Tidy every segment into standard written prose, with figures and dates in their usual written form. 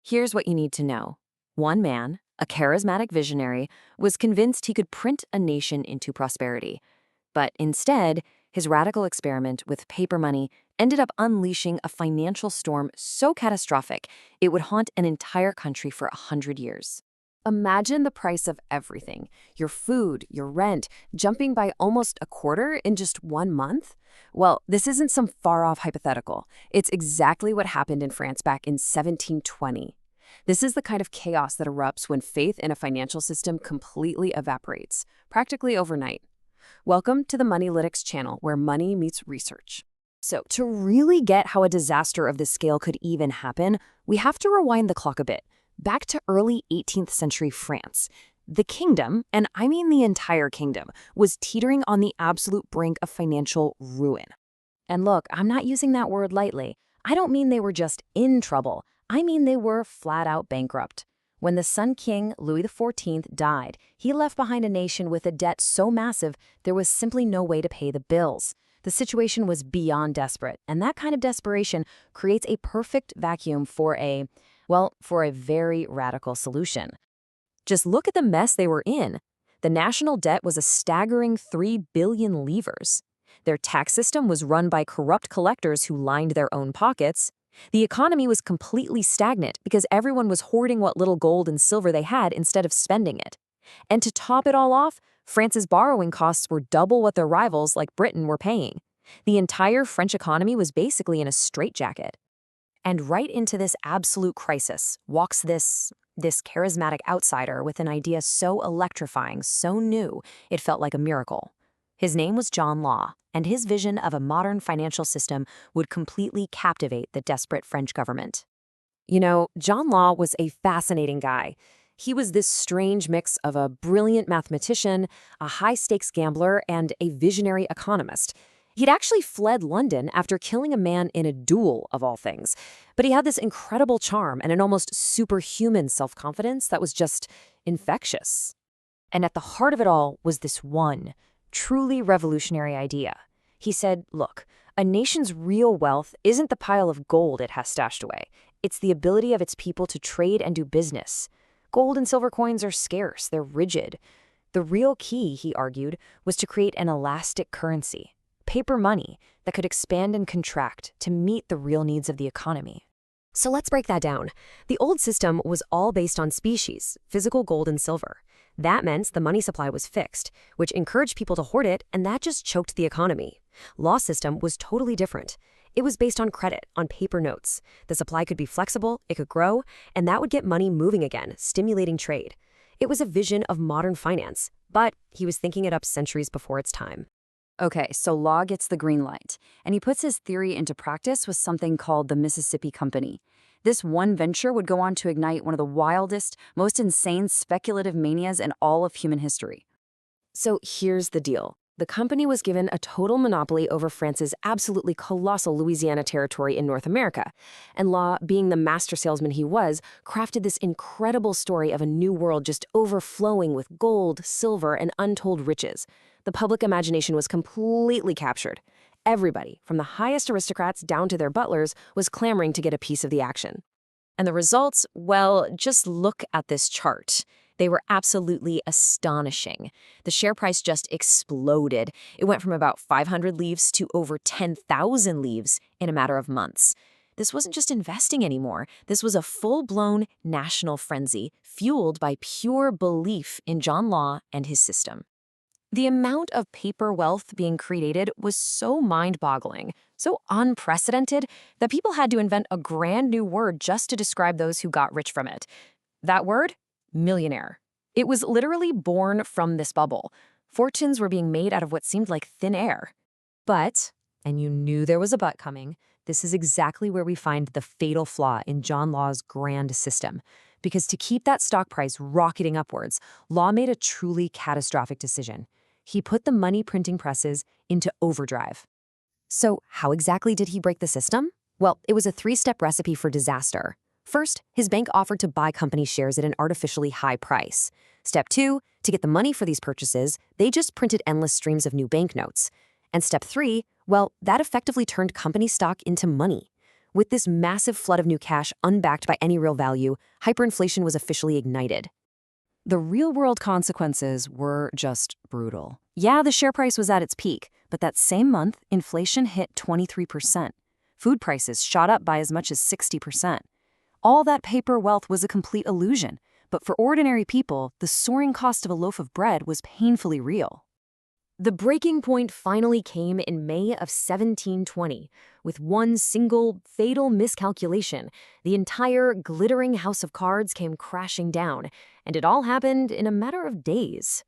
Here's what you need to know. One man, a charismatic visionary, was convinced he could print a nation into prosperity. But instead, his radical experiment with paper money ended up unleashing a financial storm so catastrophic it would haunt an entire country for 100 years. Imagine the price of everything, your food, your rent, jumping by almost a quarter in just 1 month? Well, this isn't some far-off hypothetical. It's exactly what happened in France back in 1720. This is the kind of chaos that erupts when faith in a financial system completely evaporates, practically overnight. Welcome to the MoniLytics channel, where money meets research. So, to really get how a disaster of this scale could even happen, we have to rewind the clock a bit, back to early 18th century France. The kingdom, and I mean the entire kingdom, was teetering on the absolute brink of financial ruin. And look, I'm not using that word lightly. I don't mean they were just in trouble. I mean they were flat out bankrupt. When the Sun King, Louis XIV, died, he left behind a nation with a debt so massive there was simply no way to pay the bills. The situation was beyond desperate, and that kind of desperation creates a perfect vacuum for a very radical solution. Just look at the mess they were in. The national debt was a staggering 3 billion livres. Their tax system was run by corrupt collectors who lined their own pockets. The economy was completely stagnant because everyone was hoarding what little gold and silver they had instead of spending it. And to top it all off, France's borrowing costs were double what their rivals like Britain were paying. The entire French economy was basically in a straitjacket. And right into this absolute crisis walks this charismatic outsider with an idea so electrifying, so new, it felt like a miracle. His name was John Law, and his vision of a modern financial system would completely captivate the desperate French government. You know, John Law was a fascinating guy. He was this strange mix of a brilliant mathematician, a high-stakes gambler, and a visionary economist. He'd actually fled London after killing a man in a duel, of all things. But he had this incredible charm and an almost superhuman self-confidence that was just infectious. And at the heart of it all was this one, truly revolutionary idea. He said, look, a nation's real wealth isn't the pile of gold it has stashed away. It's the ability of its people to trade and do business. Gold and silver coins are scarce, they're rigid. The real key, he argued, was to create an elastic currency, paper money that could expand and contract to meet the real needs of the economy. So let's break that down. The old system was all based on species, physical gold and silver. That meant the money supply was fixed, which encouraged people to hoard it, and that just choked the economy. Law system was totally different. It was based on credit, on paper notes. The supply could be flexible, it could grow, and that would get money moving again, stimulating trade. It was a vision of modern finance, but he was thinking it up centuries before its time. Okay, so Law gets the green light, and he puts his theory into practice with something called the Mississippi Company. This one venture would go on to ignite one of the wildest, most insane speculative manias in all of human history. So here's the deal. The company was given a total monopoly over France's absolutely colossal Louisiana territory in North America. And Law, being the master salesman he was, crafted this incredible story of a new world just overflowing with gold, silver, and untold riches. The public imagination was completely captured. Everybody, from the highest aristocrats down to their butlers, was clamoring to get a piece of the action. And the results, well, just look at this chart. They were absolutely astonishing. The share price just exploded. It went from about 500 livres to over 10,000 livres in a matter of months. This wasn't just investing anymore. This was a full-blown national frenzy, fueled by pure belief in John Law and his system. The amount of paper wealth being created was so mind-boggling, so unprecedented, that people had to invent a brand new word just to describe those who got rich from it. That word? Millionaire. It was literally born from this bubble. Fortunes were being made out of what seemed like thin air. But, and you knew there was a but coming, this is exactly where we find the fatal flaw in John Law's grand system. Because to keep that stock price rocketing upwards, Law made a truly catastrophic decision. He put the money printing presses into overdrive. So how exactly did he break the system? Well, it was a 3-step recipe for disaster. First, his bank offered to buy company shares at an artificially high price. Step 2, to get the money for these purchases, they just printed endless streams of new banknotes. And step 3, well, that effectively turned company stock into money. With this massive flood of new cash unbacked by any real value, hyperinflation was officially ignited. The real-world consequences were just brutal. Yeah, the share price was at its peak, but that same month, inflation hit 23%. Food prices shot up by as much as 60%. All that paper wealth was a complete illusion, but for ordinary people, the soaring cost of a loaf of bread was painfully real. The breaking point finally came in May of 1720. With one single, fatal miscalculation, the entire glittering house of cards came crashing down, and it all happened in a matter of days.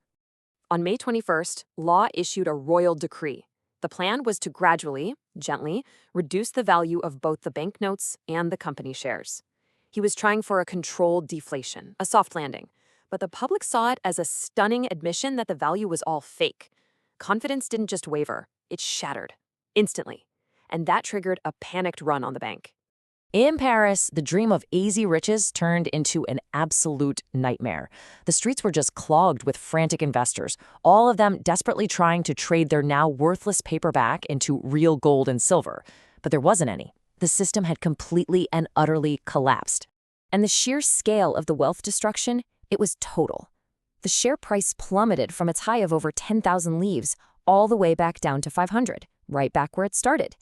On May 21st, Law issued a royal decree. The plan was to gradually, gently, reduce the value of both the banknotes and the company shares. He was trying for a controlled deflation, a soft landing, but the public saw it as a stunning admission that the value was all fake. Confidence didn't just waver, it shattered, instantly. And that triggered a panicked run on the bank. In Paris, the dream of easy riches turned into an absolute nightmare. The streets were just clogged with frantic investors, all of them desperately trying to trade their now worthless paper back into real gold and silver. But there wasn't any. The system had completely and utterly collapsed. And the sheer scale of the wealth destruction, it was total. The share price plummeted from its high of over 10,000 livres all the way back down to 500, right back where it started.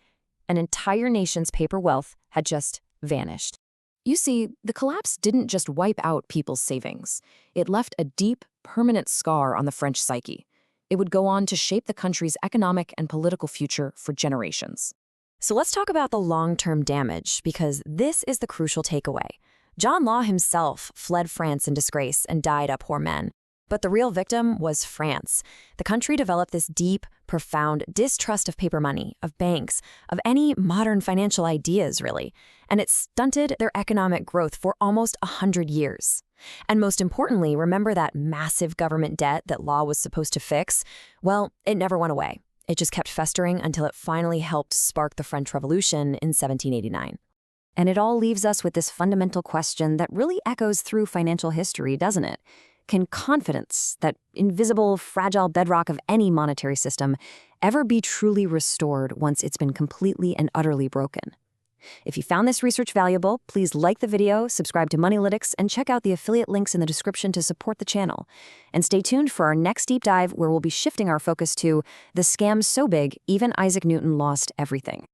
An entire nation's paper wealth had just vanished. You see, the collapse didn't just wipe out people's savings. It left a deep, permanent scar on the French psyche. It would go on to shape the country's economic and political future for generations. So let's talk about the long-term damage, because this is the crucial takeaway. John Law himself fled France in disgrace and died a poor man. But the real victim was France. The country developed this deep, profound distrust of paper money, of banks, of any modern financial ideas, really. And it stunted their economic growth for almost 100 years. And most importantly, remember that massive government debt that Law was supposed to fix? Well, it never went away. It just kept festering until it finally helped spark the French Revolution in 1789. And it all leaves us with this fundamental question that really echoes through financial history, doesn't it? Can confidence, that invisible, fragile bedrock of any monetary system, ever be truly restored once it's been completely and utterly broken? If you found this research valuable, please like the video, subscribe to MoniLytics, and check out the affiliate links in the description to support the channel. And stay tuned for our next deep dive, where we'll be shifting our focus to the scam so big, even Isaac Newton lost everything.